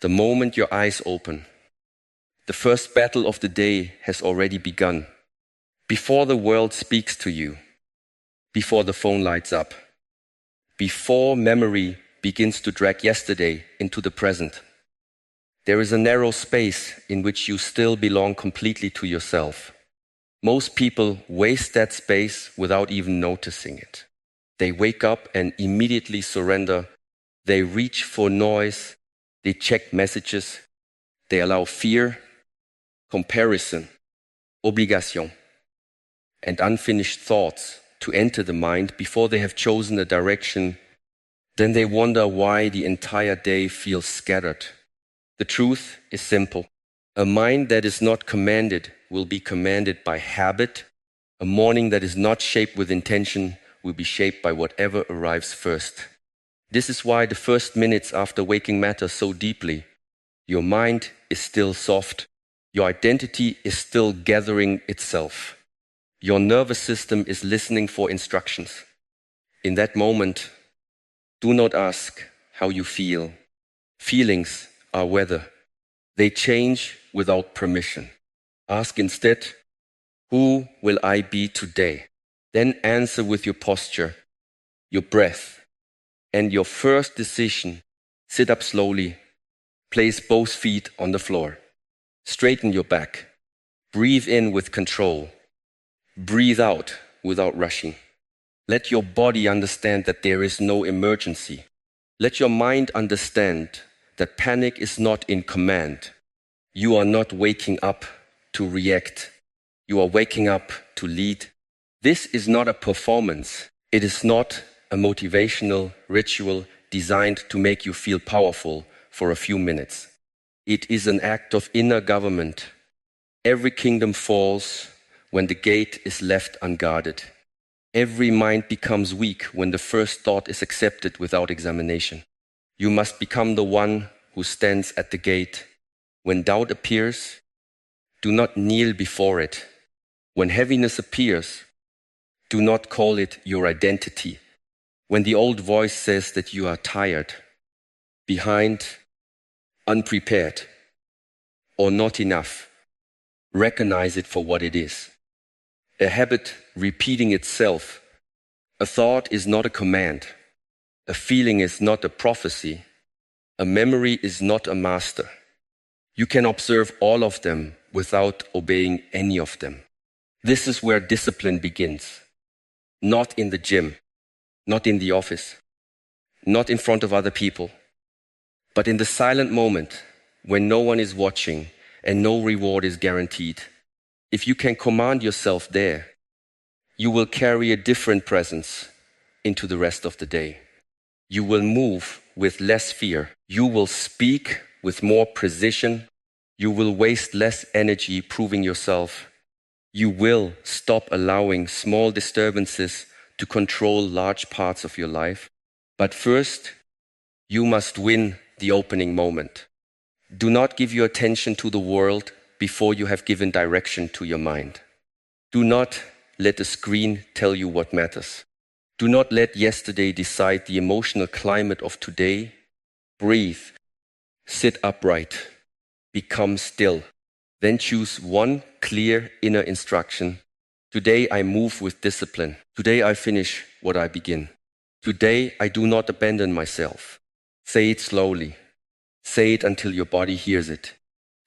the moment your eyes open. The first battle of the day has already begun. Before the world speaks to you, before the phone lights up, before memory begins to drag yesterday into the present, there is a narrow space in which you still belong completely to yourself. Most people waste that space without even noticing it. They wake up and immediately surrender. They reach for noise. They check messages. They allow fear, comparison, obligation, and unfinished thoughts to enter the mind before they have chosen a direction. Then they wonder why the entire day feels scattered. The truth is simple. A mind that is not commanded will be commanded by habit. A morning that is not shaped with intention will be shaped by whatever arrives first. This is why the first minutes after waking matter so deeply. Your mind is still soft. Your identity is still gathering itself. Your nervous system is listening for instructions. In that moment, do not ask how you feel. Feelings are weather. They change without permission. Ask instead, who will I be today? Then answer with your posture, your breath, and your first decision. Sit up slowly. Place both feet on the floor. Straighten your back. Breathe in with control. Breathe out without rushing. Let your body understand that there is no emergency. Let your mind understand that panic is not in command. You are not waking up to react. You are waking up to lead. This is not a performance. It is not a motivational ritual designed to make you feel powerful for a few minutes. It is an act of inner government. Every kingdom falls when the gate is left unguarded. Every mind becomes weak when the first thought is accepted without examination. You must become the one who stands at the gate. When doubt appears, do not kneel before it. When heaviness appears, do not call it your identity. When the old voice says that you are tired, behind, unprepared, or not enough, recognize it for what it is. A habit repeating itself. A thought is not a command. A feeling is not a prophecy. A memory is not a master. You can observe all of them without obeying any of them. This is where discipline begins. Not in the gym, not in the office, not in front of other people, but in the silent moment when no one is watching and no reward is guaranteed. If you can command yourself there, you will carry a different presence into the rest of the day. You will move with less fear. You will speak with more precision. You will waste less energy proving yourself. You will stop allowing small disturbances to control large parts of your life. But first, you must win the opening moment. Do not give your attention to the world before you have given direction to your mind. Do not let the screen tell you what matters. Do not let yesterday decide the emotional climate of today. Breathe. Sit upright. Become still. Then choose one clear inner instruction. Today I move with discipline. Today I finish what I begin. Today I do not abandon myself. Say it slowly. Say it until your body hears it.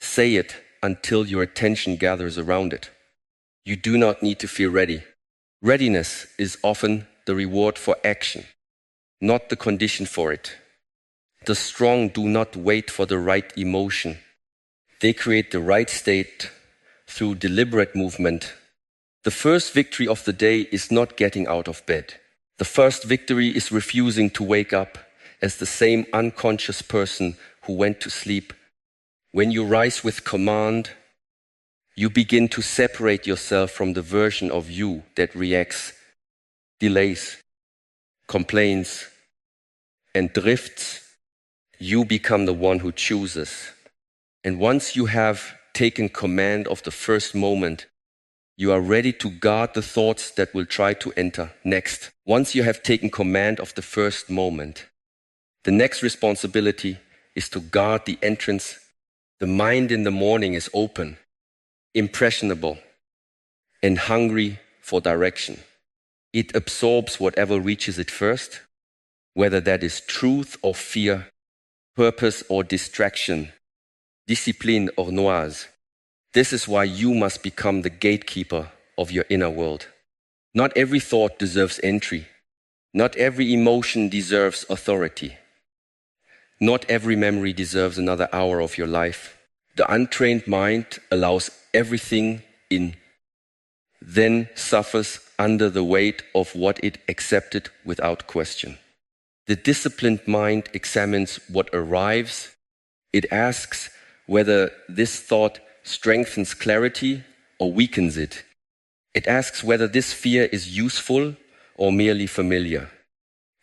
Say it until your attention gathers around it. You do not need to feel ready. Readiness is often the reward for action, not the condition for it. The strong do not wait for the right emotion. They create the right state through deliberate movement. The first victory of the day is not getting out of bed. The first victory is refusing to wake up as the same unconscious person who went to sleep. When you rise with command, you begin to separate yourself from the version of you that reacts, delays, complains, and drifts. You become the one who chooses. And once you have taken command of the first moment, you are ready to guard the thoughts that will try to enter next. Once you have taken command of the first moment, the next responsibility is to guard the entrance. The mind in the morning is open, impressionable, and hungry for direction. It absorbs whatever reaches it first, whether that is truth or fear, purpose or distraction, discipline or noise. This is why you must become the gatekeeper of your inner world. Not every thought deserves entry. Not every emotion deserves authority. Not every memory deserves another hour of your life. The untrained mind allows everything in, then suffers under the weight of what it accepted without question. The disciplined mind examines what arrives. It asks whether this thought strengthens clarity or weakens it. It asks whether this fear is useful or merely familiar.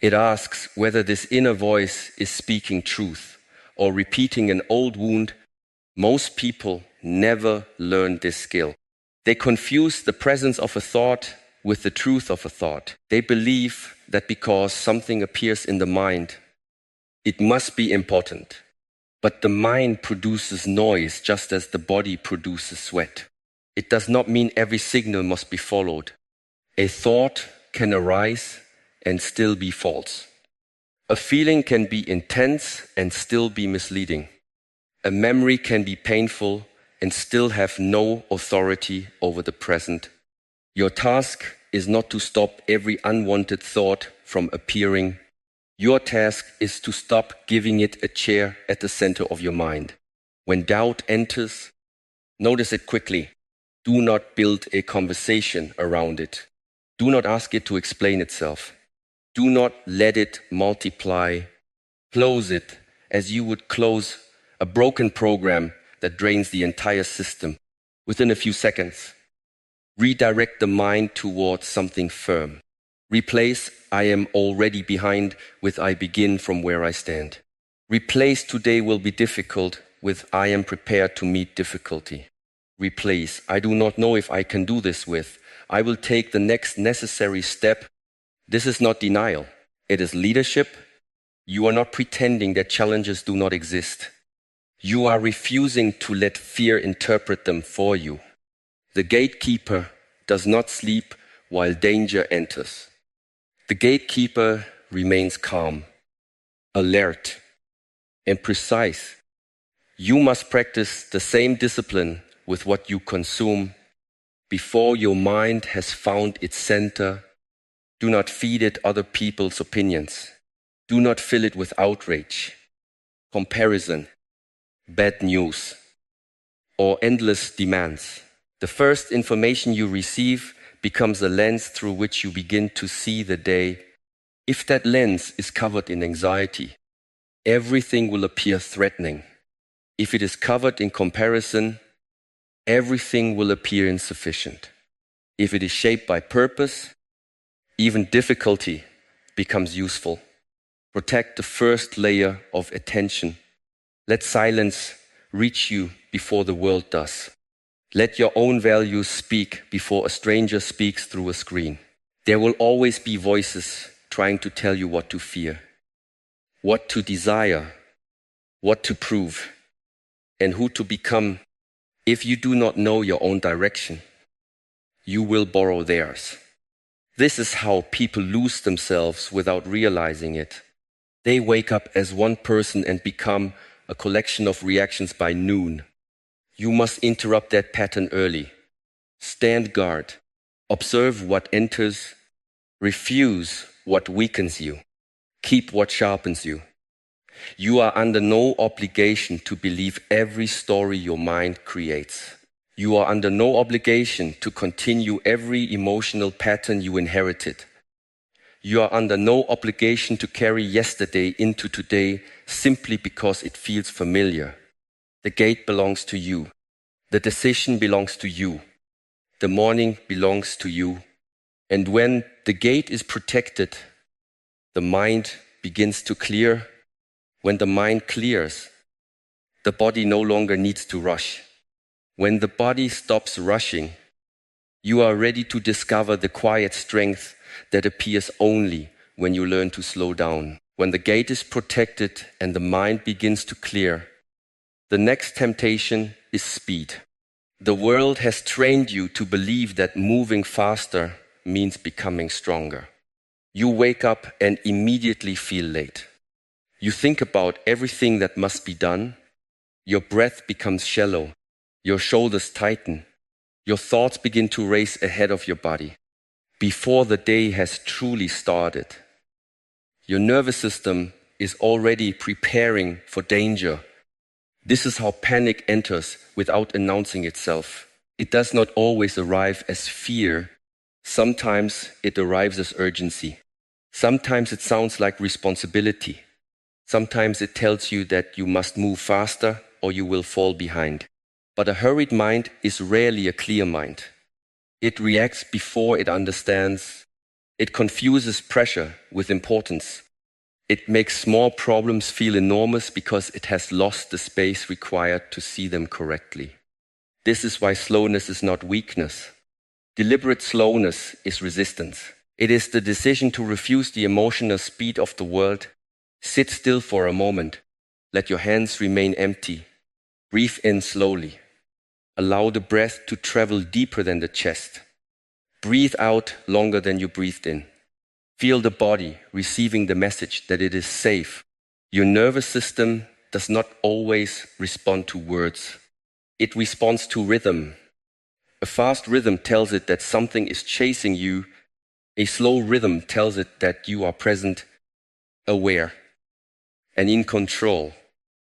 It asks whether this inner voice is speaking truth or repeating an old wound. Most people never learn this skill. They confuse the presence of a thought with the truth of a thought. They believe that because something appears in the mind, it must be important. But the mind produces noise just as the body produces sweat. It does not mean every signal must be followed. A thought can arise and still be false. A feeling can be intense and still be misleading. A memory can be painful and still have no authority over the present. Your task is not to stop every unwanted thought from appearing. Your task is to stop giving it a chair at the center of your mind. When doubt enters, notice it quickly. Do not build a conversation around it. Do not ask it to explain itself. Do not let it multiply. Close it as you would close a broken program that drains the entire system. Within a few seconds, redirect the mind towards something firm. Replace "I am already behind" with "I begin from where I stand." Replace "today will be difficult" with "I am prepared to meet difficulty." Replace "I do not know if I can do this" with "I will take the next necessary step." This is not denial. It is leadership. You are not pretending that challenges do not exist. You are refusing to let fear interpret them for you. The gatekeeper does not sleep while danger enters. The gatekeeper remains calm, alert, and precise. You must practice the same discipline with what you consume. Before your mind has found its center, do not feed it other people's opinions. Do not fill it with outrage, comparison, bad news, or endless demands. The first information you receive becomes a lens through which you begin to see the day. If that lens is covered in anxiety, everything will appear threatening. If it is covered in comparison, everything will appear insufficient. If it is shaped by purpose, even difficulty becomes useful. Protect the first layer of attention. Let silence reach you before the world does. Let your own values speak before a stranger speaks through a screen. There will always be voices trying to tell you what to fear, what to desire, what to prove, and who to become. If you do not know your own direction, you will borrow theirs. This is how people lose themselves without realizing it. They wake up as one person and become a collection of reactions by noon. You must interrupt that pattern early. Stand guard. Observe what enters. Refuse what weakens you. Keep what sharpens you. You are under no obligation to believe every story your mind creates. You are under no obligation to continue every emotional pattern you inherited. You are under no obligation to carry yesterday into today simply because it feels familiar. The gate belongs to you. The decision belongs to you. The morning belongs to you. And when the gate is protected, the mind begins to clear. When the mind clears, the body no longer needs to rush. When the body stops rushing, you are ready to discover the quiet strength that appears only when you learn to slow down. When the gate is protected and the mind begins to clear, the next temptation is speed. The world has trained you to believe that moving faster means becoming stronger. You wake up and immediately feel late. You think about everything that must be done. Your breath becomes shallow. Your shoulders tighten. Your thoughts begin to race ahead of your body before the day has truly started. Your nervous system is already preparing for danger. This is how panic enters without announcing itself. It does not always arrive as fear. Sometimes it arrives as urgency. Sometimes it sounds like responsibility. Sometimes it tells you that you must move faster or you will fall behind. But a hurried mind is rarely a clear mind. It reacts before it understands. It confuses pressure with importance. It makes small problems feel enormous because it has lost the space required to see them correctly. This is why slowness is not weakness. Deliberate slowness is resistance. It is the decision to refuse the emotional speed of the world. Sit still for a moment. Let your hands remain empty. Breathe in slowly. Allow the breath to travel deeper than the chest. Breathe out longer than you breathed in. Feel the body receiving the message that it is safe. Your nervous system does not always respond to words. It responds to rhythm. A fast rhythm tells it that something is chasing you. A slow rhythm tells it that you are present, aware, and in control.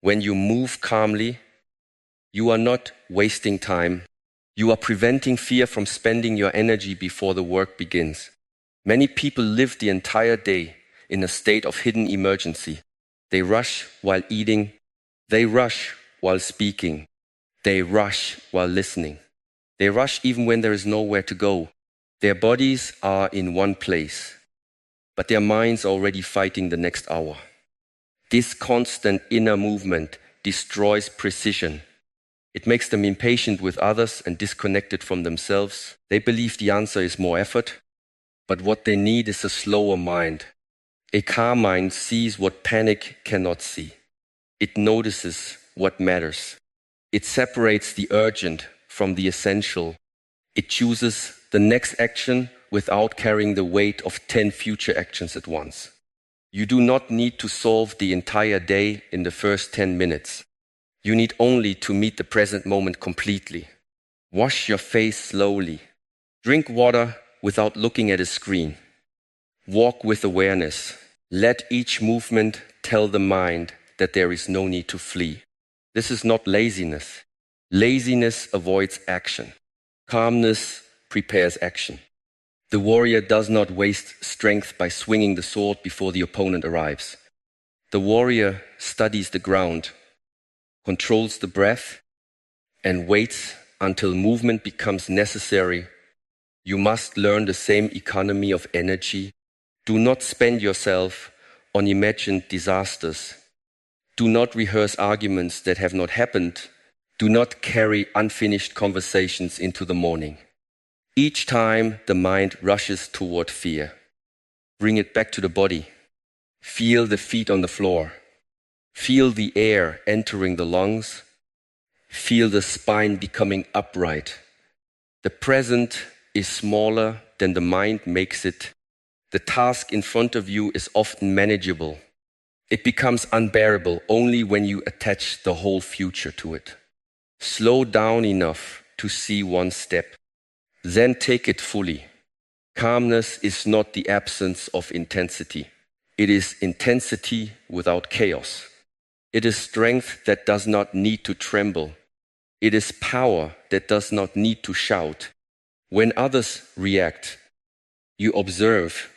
When you move calmly, you are not wasting time. You are preventing fear from spending your energy before the work begins. Many people live the entire day in a state of hidden emergency. They rush while eating. They rush while speaking. They rush while listening. They rush even when there is nowhere to go. Their bodies are in one place, but their minds are already fighting the next hour. This constant inner movement destroys precision. It makes them impatient with others and disconnected from themselves. They believe the answer is more effort, but what they need is a slower mind. A calm mind sees what panic cannot see. It notices what matters. It separates the urgent from the essential. It chooses the next action without carrying the weight of 10 future actions at once. You do not need to solve the entire day in the first 10 minutes. You need only to meet the present moment completely. Wash your face slowly. Drink water without looking at a screen. Walk with awareness. Let each movement tell the mind that there is no need to flee. This is not laziness. Laziness avoids action. Calmness prepares action. The warrior does not waste strength by swinging the sword before the opponent arrives. The warrior studies the ground, controls the breath, and waits until movement becomes necessary. You must learn the same economy of energy. Do not spend yourself on imagined disasters. Do not rehearse arguments that have not happened. Do not carry unfinished conversations into the morning. Each time the mind rushes toward fear, bring it back to the body. Feel the feet on the floor. Feel the air entering the lungs. Feel the spine becoming upright. The present is smaller than the mind makes it. The task in front of you is often manageable. It becomes unbearable only when you attach the whole future to it. Slow down enough to see one step. Then take it fully. Calmness is not the absence of intensity. It is intensity without chaos. It is strength that does not need to tremble. It is power that does not need to shout. When others react, you observe.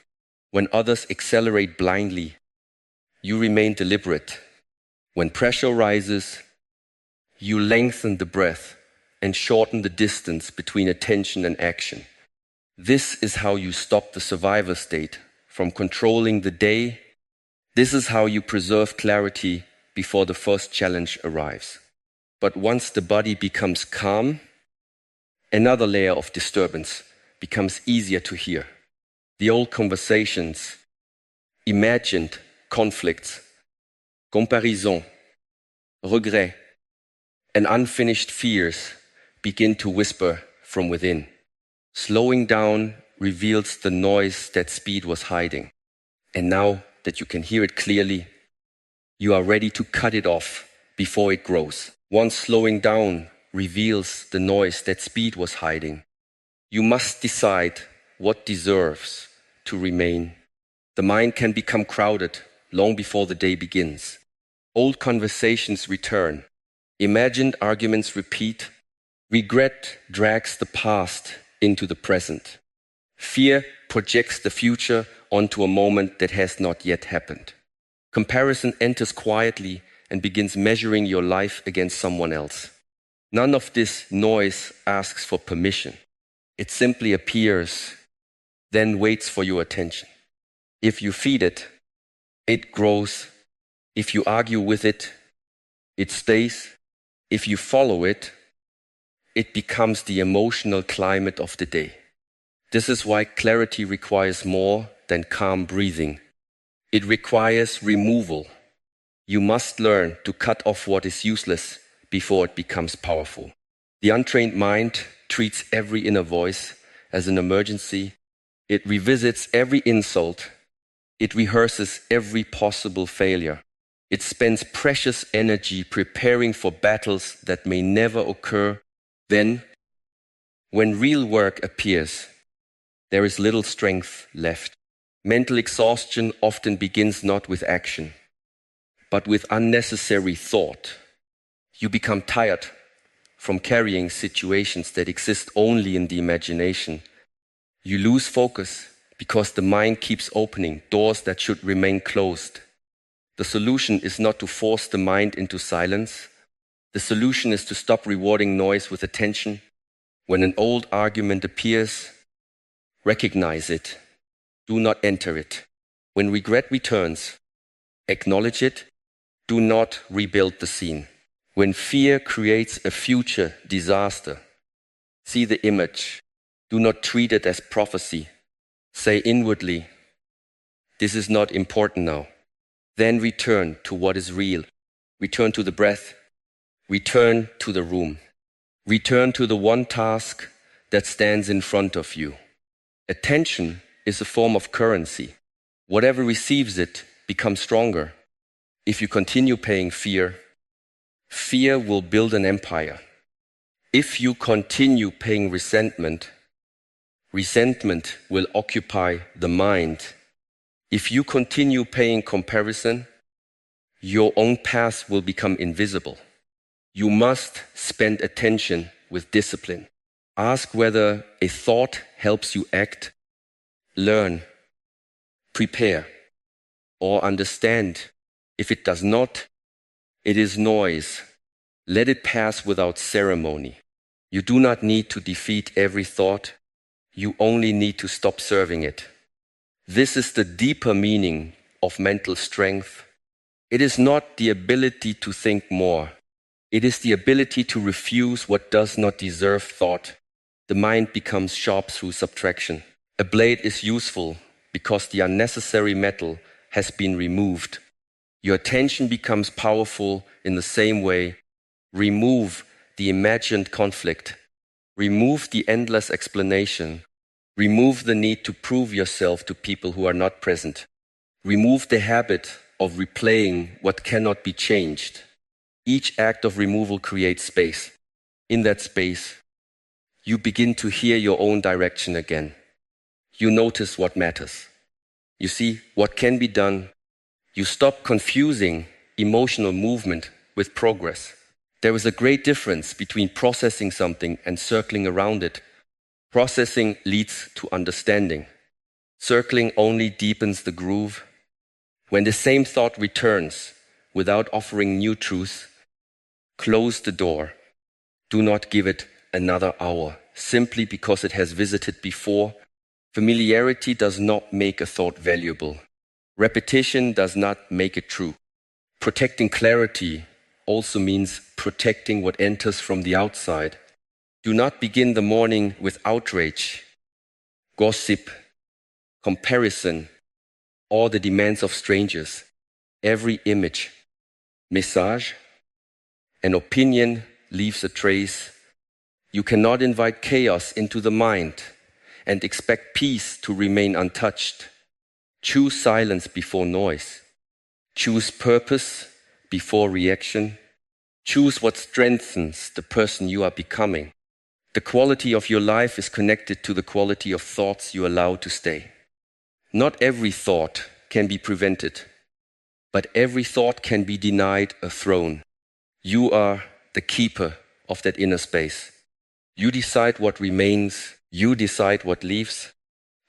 When others accelerate blindly, you remain deliberate. When pressure rises, you lengthen the breath and shorten the distance between attention and action. This is how you stop the survivor state from controlling the day. This is how you preserve clarity before the first challenge arrives. But once the body becomes calm, another layer of disturbance becomes easier to hear. The old conversations, imagined conflicts, comparison, regret, and unfinished fears begin to whisper from within. Slowing down reveals the noise that speed was hiding. And now that you can hear it clearly, you are ready to cut it off before it grows. Once slowing down reveals the noise that speed was hiding, you must decide what deserves to remain. The mind can become crowded long before the day begins. Old conversations return. Imagined arguments repeat. Regret drags the past into the present. Fear projects the future onto a moment that has not yet happened. Comparison enters quietly and begins measuring your life against someone else. None of this noise asks for permission. It simply appears, then waits for your attention. If you feed it, it grows. If you argue with it, it stays. If you follow it, it becomes the emotional climate of the day. This is why clarity requires more than calm breathing. It requires removal. You must learn to cut off what is useless before it becomes powerful. The untrained mind treats every inner voice as an emergency. It revisits every insult. It rehearses every possible failure. It spends precious energy preparing for battles that may never occur. Then, when real work appears, there is little strength left. Mental exhaustion often begins not with action, but with unnecessary thought. You become tired from carrying situations that exist only in the imagination. You lose focus because the mind keeps opening doors that should remain closed. The solution is not to force the mind into silence. The solution is to stop rewarding noise with attention. When an old argument appears, recognize it. Do not enter it. When regret returns, acknowledge it. Do not rebuild the scene. When fear creates a future disaster, see the image. Do not treat it as prophecy. Say inwardly, this is not important now. Then return to what is real. Return to the breath. Return to the room. Return to the one task that stands in front of you. Attention is a form of currency. Whatever receives it becomes stronger. If you continue paying fear, fear will build an empire. If you continue paying resentment, resentment will occupy the mind. If you continue paying comparison, your own path will become invisible. You must spend attention with discipline. Ask whether a thought helps you act, learn, prepare, or understand. If it does not, it is noise. Let it pass without ceremony. You do not need to defeat every thought. You only need to stop serving it. This is the deeper meaning of mental strength. It is not the ability to think more. It is the ability to refuse what does not deserve thought. The mind becomes sharp through subtraction. A blade is useful because the unnecessary metal has been removed. Your attention becomes powerful in the same way. Remove the imagined conflict. Remove the endless explanation. Remove the need to prove yourself to people who are not present. Remove the habit of replaying what cannot be changed. Each act of removal creates space. In that space, you begin to hear your own direction again. You notice what matters. You see what can be done. You stop confusing emotional movement with progress. There is a great difference between processing something and circling around it. Processing leads to understanding. Circling only deepens the groove. When the same thought returns without offering new truth, close the door. Do not give it another hour simply because it has visited before. Familiarity does not make a thought valuable. Repetition does not make it true. Protecting clarity also means protecting what enters from the outside. Do not begin the morning with outrage, gossip, comparison, or the demands of strangers. Every image, message, and opinion leaves a trace. You cannot invite chaos into the mind and expect peace to remain untouched. Choose silence before noise. Choose purpose before reaction. Choose what strengthens the person you are becoming. The quality of your life is connected to the quality of thoughts you allow to stay. Not every thought can be prevented, but every thought can be denied a throne. You are the keeper of that inner space. You decide what remains, you decide what leaves,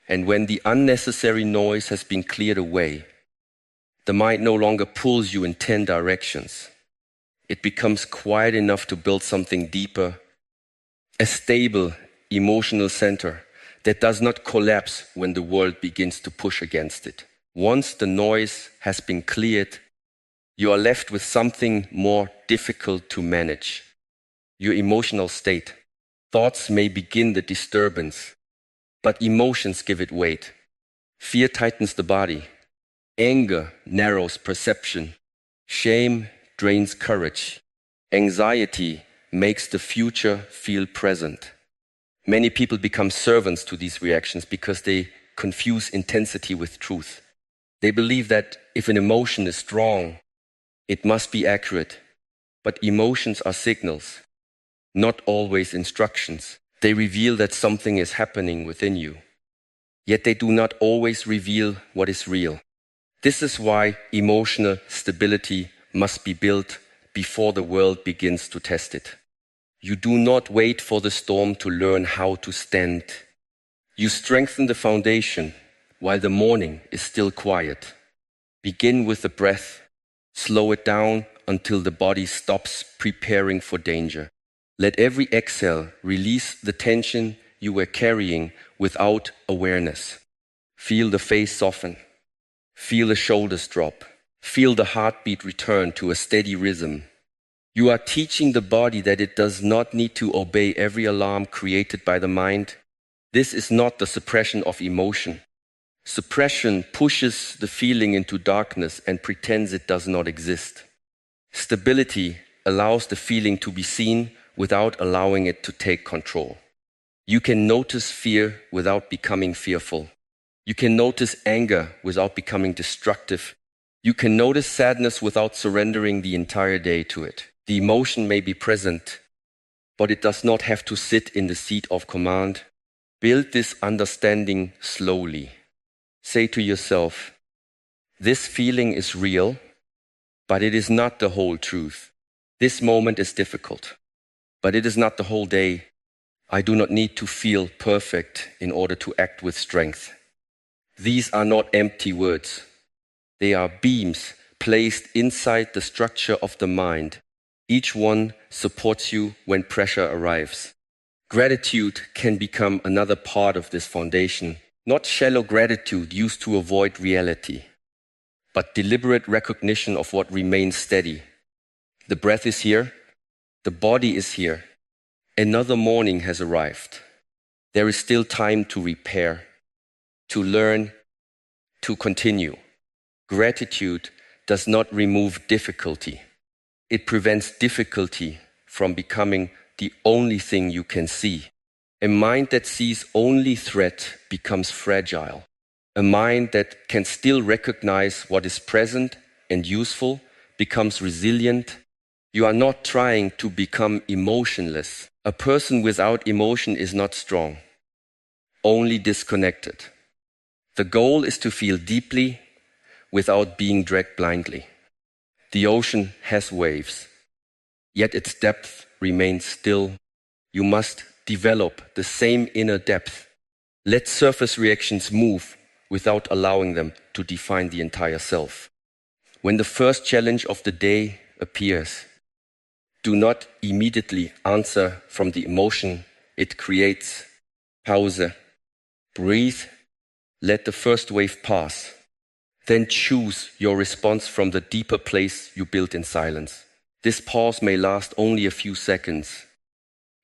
and when the unnecessary noise has been cleared away, the mind no longer pulls you in 10 directions. It becomes quiet enough to build something deeper, a stable emotional center that does not collapse when the world begins to push against it. Once the noise has been cleared, you are left with something more difficult to manage: your emotional state. Thoughts may begin the disturbance, but emotions give it weight. Fear tightens the body. Anger narrows perception. Shame drains courage. Anxiety makes the future feel present. Many people become servants to these reactions because they confuse intensity with truth. They believe that if an emotion is strong, it must be accurate. But emotions are signals, not always instructions. They reveal that something is happening within you. Yet they do not always reveal what is real. This is why emotional stability must be built before the world begins to test it. You do not wait for the storm to learn how to stand. You strengthen the foundation while the morning is still quiet. Begin with the breath. Slow it down until the body stops preparing for danger. Let every exhale release the tension you were carrying without awareness. Feel the face soften. Feel the shoulders drop. Feel the heartbeat return to a steady rhythm. You are teaching the body that it does not need to obey every alarm created by the mind. This is not the suppression of emotion. Suppression pushes the feeling into darkness and pretends it does not exist. Stability allows the feeling to be seen without allowing it to take control. You can notice fear without becoming fearful. You can notice anger without becoming destructive. You can notice sadness without surrendering the entire day to it. The emotion may be present, but it does not have to sit in the seat of command. Build this understanding slowly. Say to yourself, this feeling is real, but it is not the whole truth. This moment is difficult, but it is not the whole day. I do not need to feel perfect in order to act with strength. These are not empty words. They are beams placed inside the structure of the mind. Each one supports you when pressure arrives. Gratitude can become another part of this foundation. Not shallow gratitude used to avoid reality, but deliberate recognition of what remains steady. The breath is here. The body is here. Another morning has arrived. There is still time to repair, to learn, to continue. Gratitude does not remove difficulty. It prevents difficulty from becoming the only thing you can see. A mind that sees only threat becomes fragile. A mind that can still recognize what is present and useful becomes resilient. You are not trying to become emotionless. A person without emotion is not strong, only disconnected. The goal is to feel deeply without being dragged blindly. The ocean has waves, yet its depth remains still. You must develop the same inner depth. Let surface reactions move without allowing them to define the entire self. When the first challenge of the day appears, do not immediately answer from the emotion it creates. Pause, breathe, let the first wave pass. Then choose your response from the deeper place you built in silence. This pause may last only a few seconds,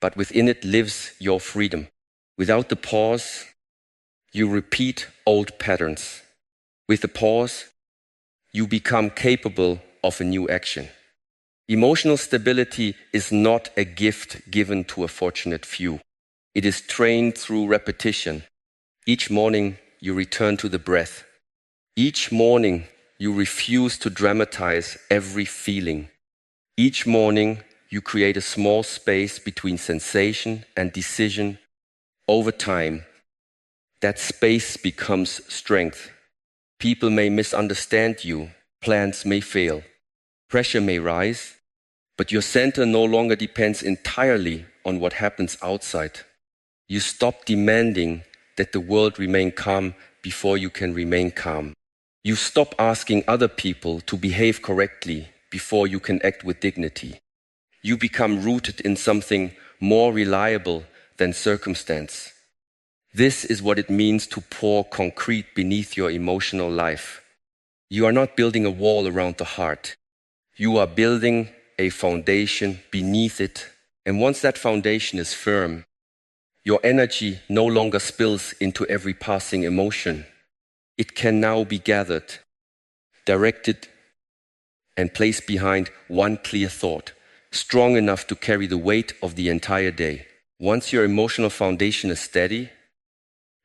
but within it lives your freedom. Without the pause, you repeat old patterns. With the pause, you become capable of a new action. Emotional stability is not a gift given to a fortunate few. It is trained through repetition. Each morning, you return to the breath. Each morning, you refuse to dramatize every feeling. Each morning, you create a small space between sensation and decision. Over time, that space becomes strength. People may misunderstand you, plans may fail, pressure may rise, but your center no longer depends entirely on what happens outside. You stop demanding that the world remain calm before you can remain calm. You stop asking other people to behave correctly before you can act with dignity. You become rooted in something more reliable than circumstance. This is what it means to pour concrete beneath your emotional life. You are not building a wall around the heart. You are building a foundation beneath it. And once that foundation is firm, your energy no longer spills into every passing emotion. It can now be gathered, directed, and placed behind one clear thought, strong enough to carry the weight of the entire day. Once your emotional foundation is steady,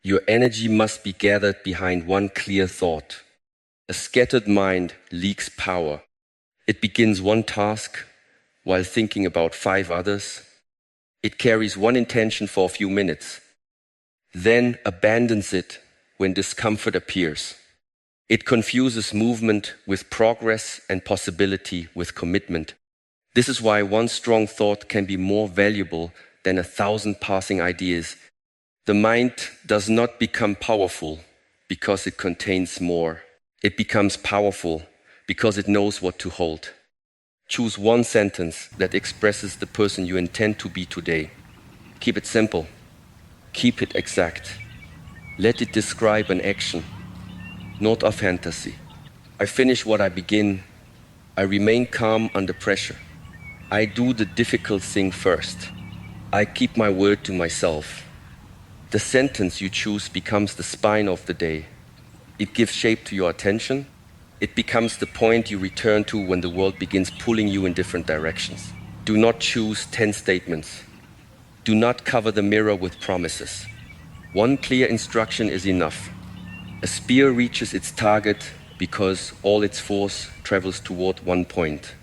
your energy must be gathered behind one clear thought. A scattered mind leaks power. It begins one task while thinking about 5 others. It carries one intention for a few minutes, then abandons it when discomfort appears. It confuses movement with progress and possibility with commitment. This is why one strong thought can be more valuable than 1,000 passing ideas. The mind does not become powerful because it contains more. It becomes powerful because it knows what to hold. Choose one sentence that expresses the person you intend to be today. Keep it simple. Keep it exact. Let it describe an action, not a fantasy. I finish what I begin. I remain calm under pressure. I do the difficult thing first. I keep my word to myself. The sentence you choose becomes the spine of the day. It gives shape to your attention. It becomes the point you return to when the world begins pulling you in different directions. Do not choose 10 statements. Do not cover the mirror with promises. One clear instruction is enough. A spear reaches its target because all its force travels toward one point.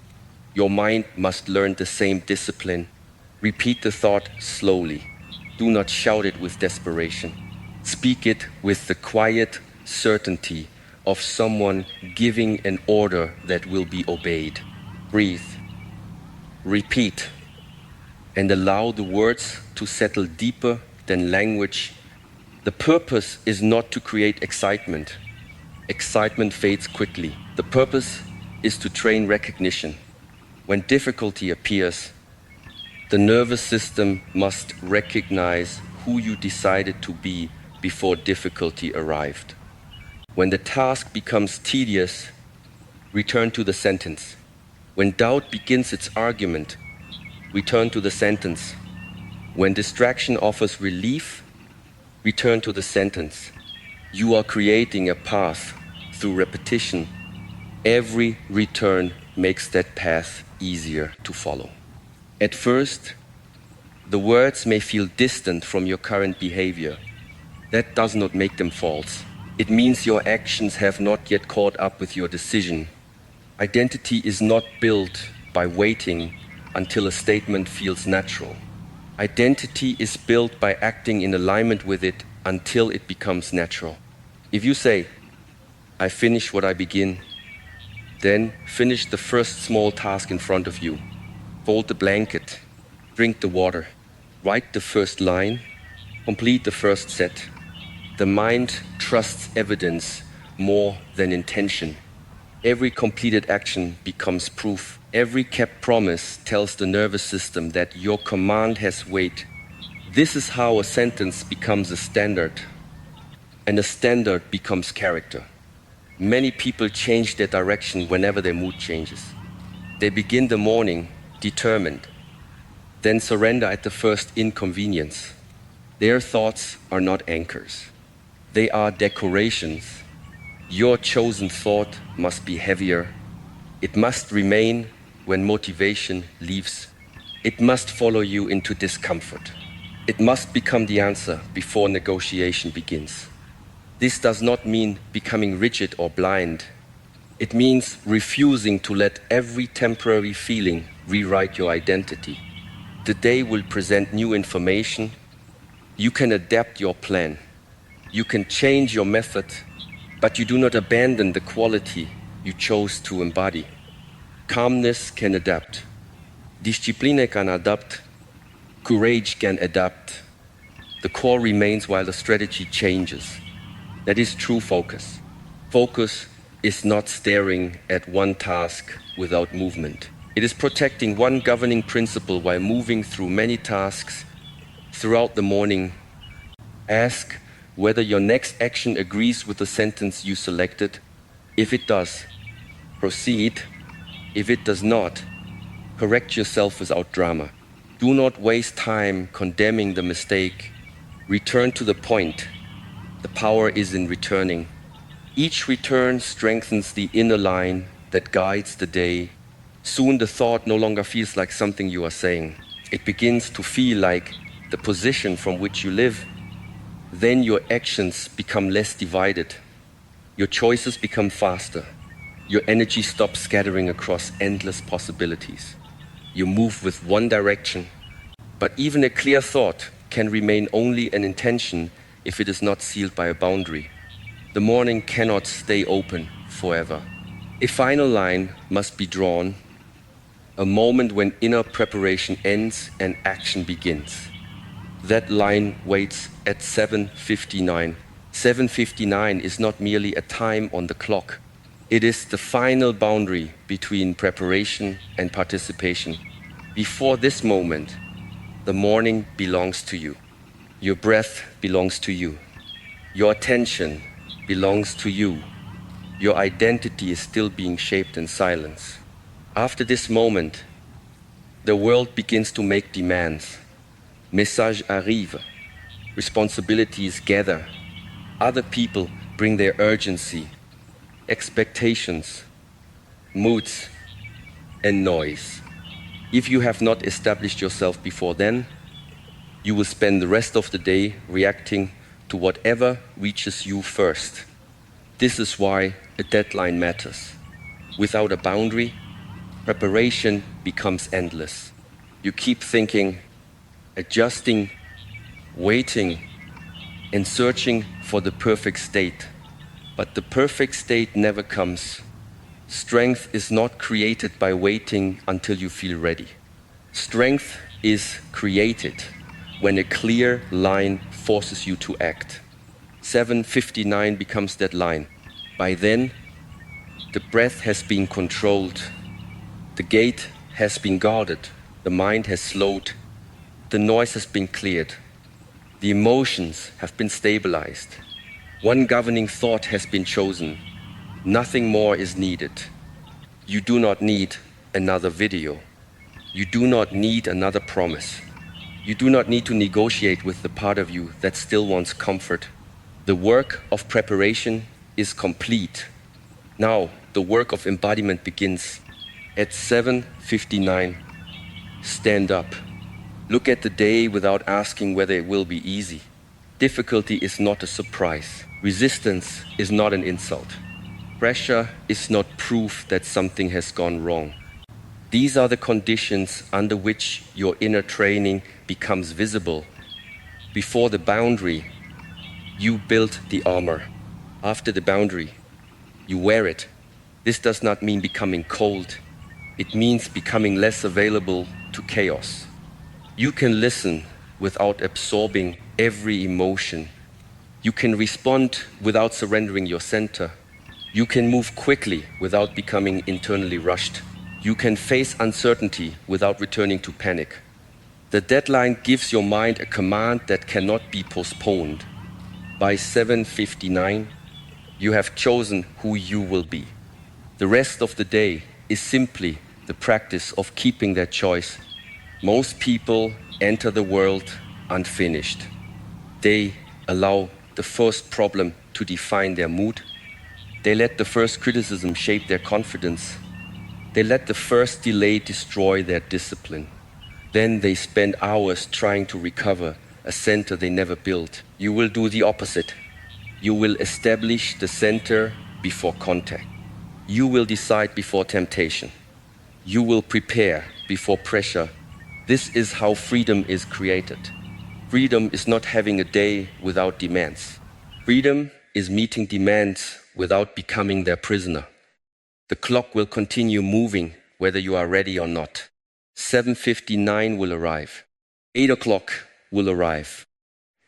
Your mind must learn the same discipline. Repeat the thought slowly. Do not shout it with desperation. Speak it with the quiet certainty of someone giving an order that will be obeyed. Breathe. Repeat. And allow the words to settle deeper than language. The purpose is not to create excitement. Excitement fades quickly. The purpose is to train recognition. When difficulty appears, the nervous system must recognize who you decided to be before difficulty arrived. When the task becomes tedious, return to the sentence. When doubt begins its argument, return to the sentence. When distraction offers relief, return to the sentence. You are creating a path through repetition. Every return makes that path easier to follow. At first, the words may feel distant from your current behavior. That does not make them false. It means your actions have not yet caught up with your decision. Identity is not built by waiting until a statement feels natural. Identity is built by acting in alignment with it until it becomes natural. If you say, I finish what I begin, then finish the first small task in front of you. Fold the blanket, drink the water, write the first line, complete the first set. The mind trusts evidence more than intention. Every completed action becomes proof. Every kept promise tells the nervous system that your command has weight. This is how a sentence becomes a standard, and a standard becomes character. Many people change their direction whenever their mood changes. They begin the morning determined, then surrender at the first inconvenience. Their thoughts are not anchors. They are decorations. Your chosen thought must be heavier. It must remain when motivation leaves. It must follow you into discomfort. It must become the answer before negotiation begins. This does not mean becoming rigid or blind. It means refusing to let every temporary feeling rewrite your identity. The day will present new information. You can adapt your plan. You can change your method, but you do not abandon the quality you chose to embody. Calmness can adapt. Discipline can adapt. Courage can adapt. The core remains while the strategy changes. That is true focus. Focus is not staring at one task without movement. It is protecting one governing principle while moving through many tasks throughout the morning. Ask whether your next action agrees with the sentence you selected. If it does, proceed. If it does not, correct yourself without drama. Do not waste time condemning the mistake. Return to the point. The power is in returning. Each return strengthens the inner line that guides the day. Soon the thought no longer feels like something you are saying. It begins to feel like the position from which you live. Then your actions become less divided. Your choices become faster. Your energy stops scattering across endless possibilities. You move with one direction. But even a clear thought can remain only an intention if it is not sealed by a boundary. The morning cannot stay open forever. A final line must be drawn, a moment when inner preparation ends and action begins. That line waits at 7:59. 7:59 is not merely a time on the clock. It is the final boundary between preparation and participation. Before this moment, the morning belongs to you. Your breath belongs to you. Your attention belongs to you. Your identity is still being shaped in silence. After this moment, the world begins to make demands. Messages arrivent. Responsibilities gather. Other people bring their urgency, expectations, moods, and noise. If you have not established yourself before then, you will spend the rest of the day reacting to whatever reaches you first. This is why a deadline matters. Without a boundary, preparation becomes endless. You keep thinking, adjusting, waiting, and searching for the perfect state. But the perfect state never comes. Strength is not created by waiting until you feel ready. Strength is created when a clear line forces you to act. 7:59 becomes that line. By then, the breath has been controlled, the gate has been guarded, the mind has slowed, the noise has been cleared, the emotions have been stabilized. One governing thought has been chosen. Nothing more is needed. You do not need another video. You do not need another promise. You do not need to negotiate with the part of you that still wants comfort. The work of preparation is complete. Now, the work of embodiment begins. At 7:59, stand up. Look at the day without asking whether it will be easy. Difficulty is not a surprise. Resistance is not an insult. Pressure is not proof that something has gone wrong. These are the conditions under which your inner training becomes visible. Before the boundary, you build the armor. After the boundary, you wear it. This does not mean becoming cold. It means becoming less available to chaos. You can listen without absorbing every emotion. You can respond without surrendering your center. You can move quickly without becoming internally rushed. You can face uncertainty without returning to panic. The deadline gives your mind a command that cannot be postponed. By 7:59, you have chosen who you will be. The rest of the day is simply the practice of keeping that choice. Most people enter the world unfinished. They allow the first problem to define their mood. They let the first criticism shape their confidence. They let the first delay destroy their discipline. Then they spend hours trying to recover a center they never built. You will do the opposite. You will establish the center before contact. You will decide before temptation. You will prepare before pressure. This is how freedom is created. Freedom is not having a day without demands. Freedom is meeting demands without becoming their prisoner. The clock will continue moving whether you are ready or not. 7:59 will arrive. 8 o'clock will arrive.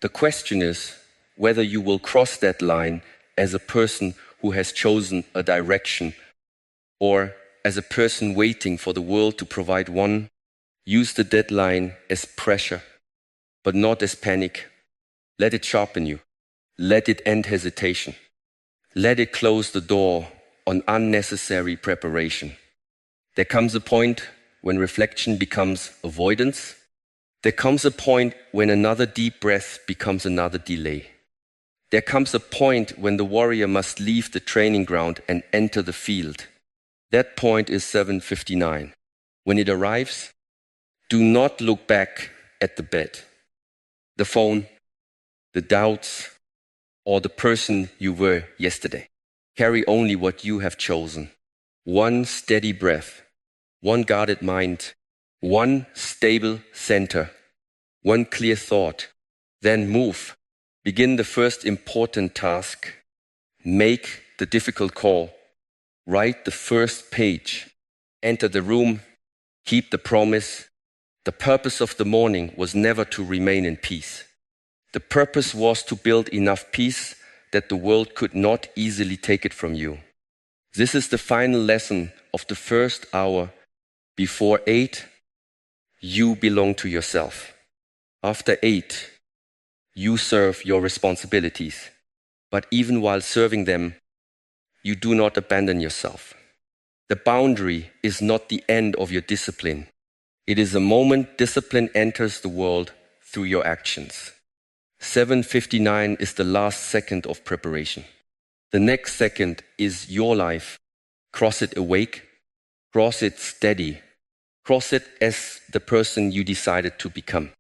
The question is whether you will cross that line as a person who has chosen a direction or as a person waiting for the world to provide one. Use the deadline as pressure, but not as panic. Let it sharpen you. Let it end hesitation. Let it close the door on unnecessary preparation. There comes a point when reflection becomes avoidance. There comes a point when another deep breath becomes another delay. There comes a point when the warrior must leave the training ground and enter the field. That point is 7:59. When it arrives, do not look back at the bed, the phone, the doubts, or the person you were yesterday. Carry only what you have chosen. One steady breath, one guarded mind, one stable center, one clear thought. Then move. Begin the first important task. Make the difficult call. Write the first page. Enter the room. Keep the promise. The purpose of the morning was never to remain in peace. The purpose was to build enough peace that the world could not easily take it from you. This is the final lesson of the first hour. Before 8, you belong to yourself. After 8, you serve your responsibilities. But even while serving them, you do not abandon yourself. The boundary is not the end of your discipline. It is a moment discipline enters the world through your actions. 7:59 is the last second of preparation. The next second is your life. Cross it awake, cross it steady, cross it as the person you decided to become.